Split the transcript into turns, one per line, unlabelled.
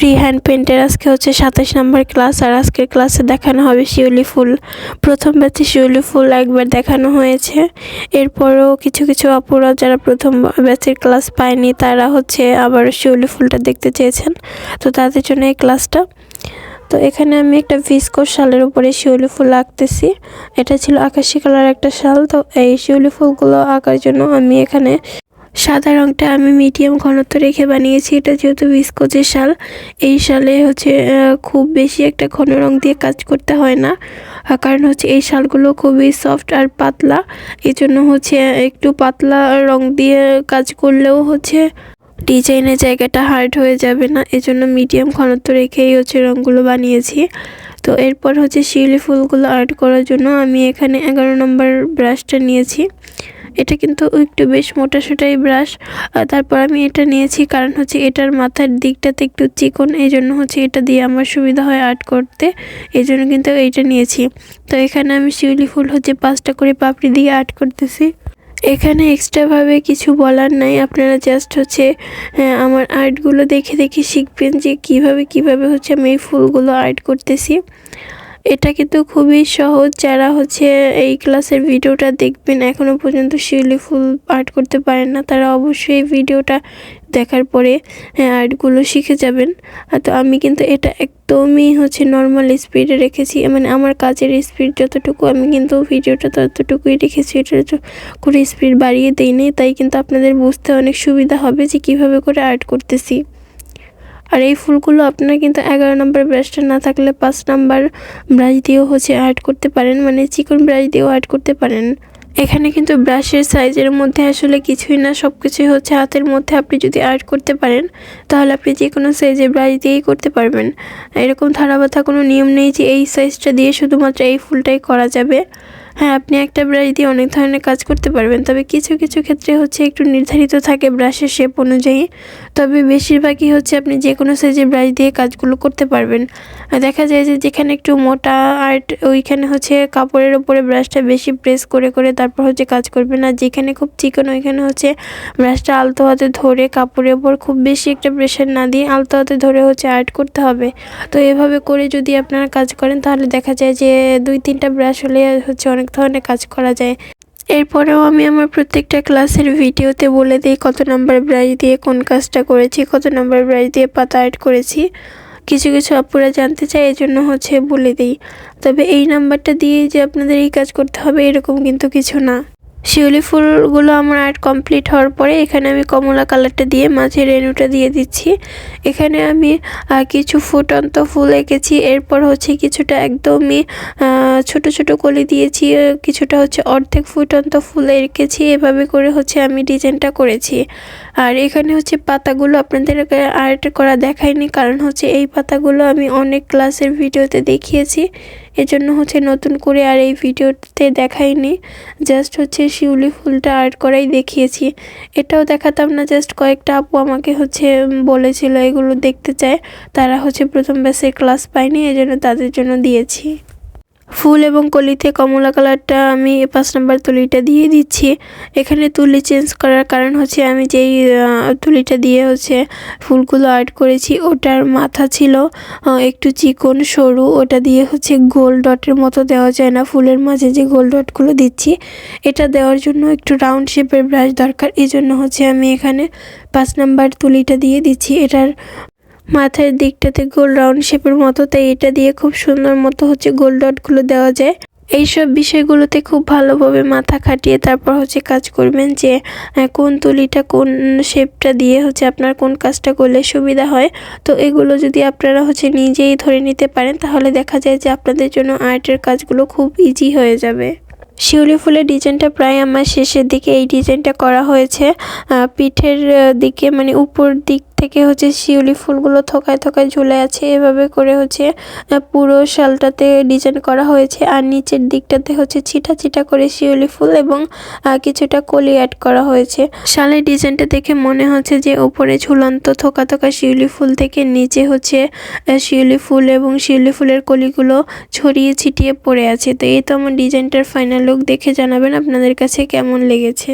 Free hand পেন্টের আজকে হচ্ছে 27 নম্বর class. আর আজকের ক্লাসে দেখানো হবে শিউলি ফুল। প্রথম ব্যাচে শিউলি ফুল একবার দেখানো হয়েছে, এরপরও কিছু কিছু আপুরা যারা প্রথম ব্যাচের ক্লাস পায়নি তারা হচ্ছে আবার শিউলি ফুলটা দেখতে চেয়েছেন, তো তাদের জন্য এই ক্লাসটা। তো এখানে আমি একটা ভিসকো শালের উপরে শিউলি ফুল আঁকতেছি। এটা ছিল আকাশি কালার একটা শাল। তো এই শিউলি ফুলগুলো আঁকার জন্য আমি এখানে সাদা রংটা আমি মিডিয়াম ঘনত্ব রেখে বানিয়েছি। এটা যেহেতু ভিসকোজের শাল, এই শালে হচ্ছে খুব বেশি একটা ঘন রং দিয়ে কাজ করতে হয় না, কারণ হচ্ছে এই শালগুলো খুবই সফট আর পাতলা। এই জন্য হচ্ছে একটু পাতলা রং দিয়ে কাজ করলেও হচ্ছে ডিজাইনের জায়গাটা হার্ড হয়ে যাবে না, এজন্য মিডিয়াম ঘনত্ব রেখেই হচ্ছে রঙগুলো বানিয়েছি। তো এরপর হচ্ছে শিউলি ফুলগুলো আর্ট করার জন্য আমি এখানে 11 নম্বর ব্রাশটা নিয়েছি। এটা কিন্তু একটু বেশ মোটাসোটাই ব্রাশ। তারপর আমি এটা নিয়েছি কারণ হচ্ছে এটার মাথার দিকটাতে একটু চিকন, এই জন্য হচ্ছে এটা দিয়ে আমার সুবিধা হয় আর্ট করতে, এই জন্য কিন্তু এইটা নিয়েছি। তো এখানে আমি শিউলি ফুল হচ্ছে 5টা করে পাপড়ি দিয়ে আর্ট করতেছি। এখানে এক্সট্রাভাবে কিছু বলার নাই, আপনারা জাস্ট হচ্ছে আমার আর্টগুলো দেখে দেখে শিখবেন যে কিভাবে হচ্ছে আমি এই ফুলগুলো আর্ট করতেছি। এটা কিন্তু খুবই সহজ। যারা হচ্ছে এই ক্লাসের ভিডিওটা দেখবেন এখনও পর্যন্ত শিউলি ফুল আর্ট করতে পারেন না, তারা অবশ্যই এই ভিডিওটা দেখার পরে আর্টগুলো শিখে যাবেন। তো আমি কিন্তু এটা একদমই হচ্ছে নর্মাল স্পিডে রেখেছি, মানে আমার কাজের স্পিড যতটুকু আমি কিন্তু ভিডিওটা ততটুকুই রেখেছি, এটা করে স্পিড বাড়িয়ে দিইনি, তাই কিন্তু আপনাদের বুঝতে অনেক সুবিধা হবে যে কিভাবে করে আর্ট করতেছি। আর এই ফুলগুলো আপনারা কিন্তু 11 নম্বর ব্রাশটা না থাকলে 5 নম্বর ব্রাশ দিয়েও হচ্ছে আর্ট করতে পারেন, মানে চিকন ব্রাশ দিয়েও আর্ট করতে পারেন। এখানে কিন্তু ব্রাশের সাইজের মধ্যে আসলে কিছুই না, সব কিছুই হচ্ছে হাতের মধ্যে। আপনি যদি আর্ট করতে পারেন তাহলে আপনি যে কোনো সাইজের ব্রাশ দিয়েই করতে পারবেন। এরকম ধারা বাঁধা কোনো নিয়ম নেই যে এই সাইজটা দিয়ে শুধুমাত্র এই ফুলটাই করা যাবে। হ্যাঁ, আপনি একটা ব্রাশ দিয়ে অনেক ধরনের কাজ করতে পারবেন, তবে কিছু কিছু ক্ষেত্রে হচ্ছে একটু নির্ধারিত থাকে ব্রাশের শেপ অনুযায়ী। তবে বেশিরভাগই হচ্ছে আপনি যে কোনো সাইজের ব্রাশ দিয়ে কাজগুলো করতে পারবেন। দেখা যায় যে যেখানে একটু মোটা আর্ট ওইখানে হচ্ছে কাপড়ের ওপরে ব্রাশটা বেশি প্রেস করে করে তারপর হচ্ছে কাজ করবেন, আর যেখানে খুব চিকন ওইখানে হচ্ছে ব্রাশটা আলতো হাতে ধরে কাপড়ের ওপর খুব বেশি একটা প্রেশার না দিয়ে আলতো হাতে ধরে হচ্ছে আর্ট করতে হবে। তো এভাবে করে যদি আপনারা কাজ করেন তাহলে দেখা যায় যে 2-3টা ব্রাশ হলে হচ্ছে অনেক ধরনের কাজ করা যায়। এরপরেও আমি আমার প্রত্যেকটা ক্লাসের ভিডিওতে বলে দিই কত নাম্বার ব্রাশ দিয়ে কোন কাজটা করেছি, কত নাম্বার ব্রাশ দিয়ে পাতা আর্ট করেছি। কিছু কিছু আপুরা জানতে চায়, এই জন্য হচ্ছে বলে দিই। তবে এই নাম্বারটা দিয়ে যে আপনাদের এই কাজ করতে হবে এরকম কিন্তু কিছু না। শিউলি ফুলগুলো আমার আর্ট কমপ্লিট হওয়ার পরে এখানে আমি কমলা কালারটা দিয়ে মাঝে রেণুটা দিয়ে দিচ্ছি। এখানে আমি কিছু ফুটন্ত ফুল এঁকেছি, এরপর হচ্ছে কিছুটা একদমই ছোট ছোট কলি দিয়েছি, কিছুটা হচ্ছে অর্ধেক ফুটন্ত ফুল এঁকেছি। এভাবে করে হচ্ছে আমি ডিজাইনটা করেছি। আর এখানে হচ্ছে পাতাগুলো আপনাদেরকে আর্ট করা দেখায়নি, কারণ হচ্ছে এই পাতাগুলো আমি অনেক ক্লাসের ভিডিওতে দেখিয়েছি, এজন্য হচ্ছে নতুন করে আর এই ভিডিওতে দেখাইনি। জাস্ট হচ্ছে শিউলি ফুলটা আর্ট করাই দেখিয়েছি। এটাও দেখাতাম না, জাস্ট কয়েকটা আপু আমাকে হচ্ছে বলেছিল এগুলো দেখতে চায়, তারা হচ্ছে প্রথম ব্যাচের ক্লাস পায়নি, এজন্য তাদের জন্য দিয়েছি। ফুল এবং কলিতে কমলা কালারটা আমি 5 নম্বর তুলিটা দিয়ে দিচ্ছি। এখানে তুলি চেঞ্জ করার কারণ হচ্ছে আমি যেই তুলিটা দিয়ে হচ্ছে ফুলগুলো আর্ট করেছি ওটার মাথা ছিল একটু চিকন সরু, ওটা দিয়ে হচ্ছে গোল ডটের মতো দেওয়া যায় না, ফুলের মাঝে যে গোল ডটগুলো দিচ্ছি এটা দেওয়ার জন্য একটু রাউন্ড শেপের ব্রাশ দরকার, এই জন্য হচ্ছে আমি এখানে 5 নম্বর তুলিটা দিয়ে দিচ্ছি। এটার মাথার দিকটাতে গোল রাউন্ড শেপের মতো, তাই এটা দিয়ে খুব সুন্দর মতো হচ্ছে গোল ডটগুলো দেওয়া যায়। এইসব বিষয়গুলোতে খুব ভালোভাবে মাথা খাটিয়ে তারপর হচ্ছে কাজ করবেন যে কোন তুলিটা কোন শেপটা দিয়ে হচ্ছে আপনার কোন কাজটা করলে সুবিধা হয়। তো এগুলো যদি আপনারা হচ্ছে নিজেই ধরে নিতে পারেন তাহলে দেখা যায় যে আপনাদের জন্য আর্টের কাজগুলো খুব ইজি হয়ে যাবে। শিউলি ফুলের ডিজাইনটা প্রায় আমার শেষের দিকে এই ডিজাইনটা করা হয়েছে। পিঠের দিকে মানে উপর দিক থেকে হচ্ছে শিউলি ফুলগুলো থোকায় থোকায় ঝুলে আছে, এভাবে করে হচ্ছে পুরো শালটাতে ডিজাইন করা হয়েছে। আর নিচের দিকটাতে হচ্ছে ছিটা ছিটা করে শিউলি ফুল এবং কিছুটা কলি অ্যাড করা হয়েছে। শালের ডিজাইনটা দেখে মনে হচ্ছে যে উপরে ঝুলন্ত থোকা থোকা শিউলি ফুল থেকে নিচে হচ্ছে শিউলি ফুল এবং শিউলি ফুলের কলিগুলো ছড়িয়ে ছিটিয়ে পড়ে আছে। তো এই তো আমার ডিজাইনটার ফাইনাল লুক, দেখে জানাবেন আপনাদের কাছে কেমন লেগেছে।